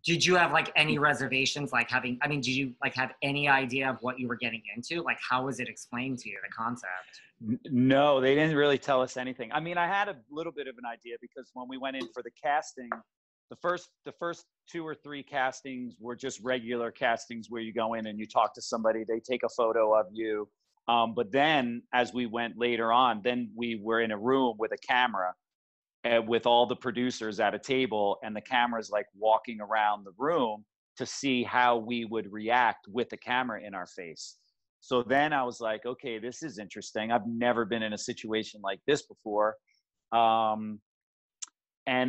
Did you have like any reservations, like having, I mean, did you like have any idea of what you were getting into? Like, how was it explained to you, the concept? No, they didn't really tell us anything. I mean, I had a little bit of an idea because when we went in for the casting, the first 2 or 3 castings were just regular castings where you go in and you talk to somebody, they take a photo of you. But then as we went later on, then we were in a room with a camera with all the producers at a table, and the camera's like walking around the room to see how we would react with the camera in our face. So then I was like, okay, this is interesting. I've never been in a situation like this before. And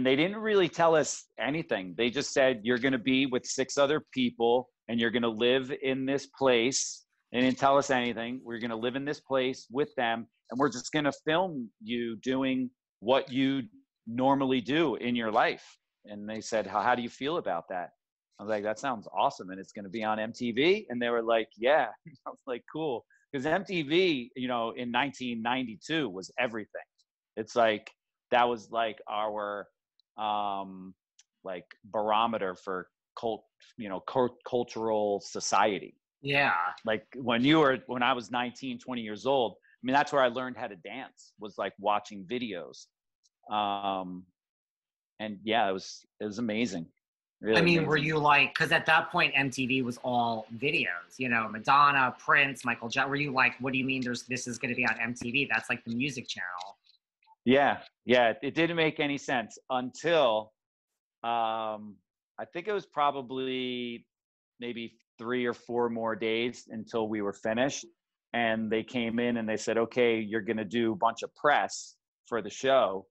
they didn't really tell us anything. They just said, you're going to be with 6 other people and you're going to live in this place. They didn't tell us anything. We're going to live in this place with them, and we're just going to film you doing what you normally do in your life. And they said, how do you feel about that? I was like, that sounds awesome. And it's going to be on MTV. And they were like, yeah. I was like, cool. Because MTV, you know, in 1992 was everything. It's like, that was like our like barometer for cultural society. Yeah. Like when I was 19, 20 years old, I mean, that's where I learned how to dance, was like watching videos. And yeah, it was amazing. Really I mean, amazing. were you like, because at that point MTV was all videos, you know, Madonna, Prince, Michael Jackson. Were you like, what do you mean this is going to be on MTV? That's like the music channel. Yeah. It didn't make any sense until I think it was probably maybe 3 or 4 more days until we were finished. And they came in and they said, okay, you're going to do a bunch of press for the show.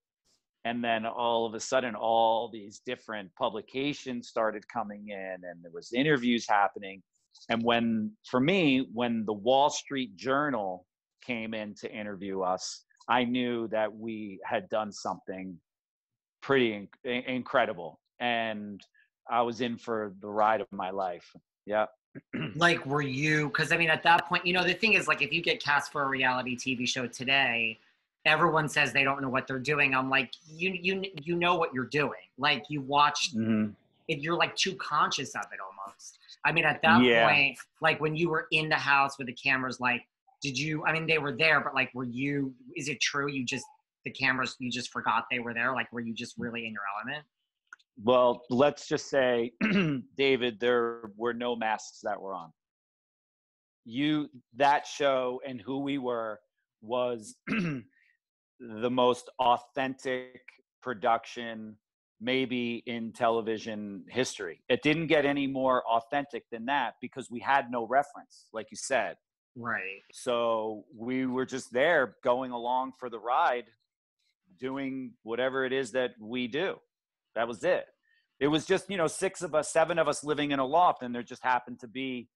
And then all of a sudden, all these different publications started coming in and there was interviews happening. And when the Wall Street Journal came in to interview us, I knew that we had done something pretty incredible. And I was in for the ride of my life. Yeah. Like, were you, because I mean, at that point, you know, the thing is, like, if you get cast for a reality TV show today, everyone says they don't know what they're doing. I'm like, you know what you're doing. Like, you watched it, you're like too conscious of it almost. I mean, at that point, like when you were in the house with the cameras, like, I mean, they were there, but like, is it true you just forgot they were there? Like, were you just really in your element? Well, let's just say, David, there were no masks that were on. That show and who we were was the most authentic production maybe in television history. It didn't get any more authentic than that because we had no reference, like you said. Right. So we were just there going along for the ride, doing whatever it is that we do. That was it. It was just, 6 of us, 7 of us living in a loft, and there just happened to be,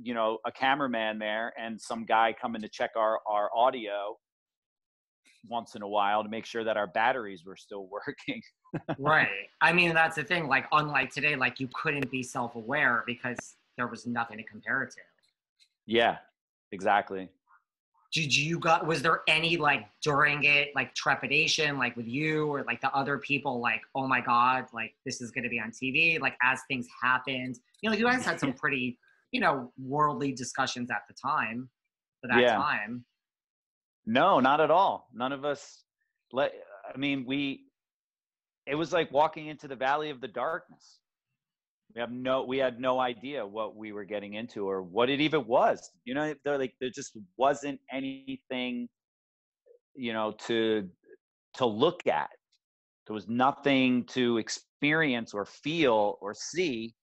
a cameraman there and some guy coming to check our audio once in a while to make sure that our batteries were still working. Right. I mean, that's the thing. Like, unlike today, like you couldn't be self-aware because there was nothing to compare it to. Yeah, exactly. Was there any, like, during it, like, trepidation, like, with you or, like, the other people, like, oh, my God, like, this is going to be on TV, like, as things happened? You guys had some pretty, worldly discussions at the time, for that time. No, not at all. None of us, it was like walking into the valley of the darkness. We had no idea what we were getting into or what it even was. There just wasn't anything, to look at. There was nothing to experience or feel or see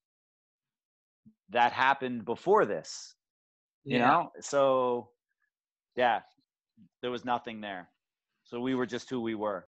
that happened before this. So yeah, there was nothing there. So we were just who we were.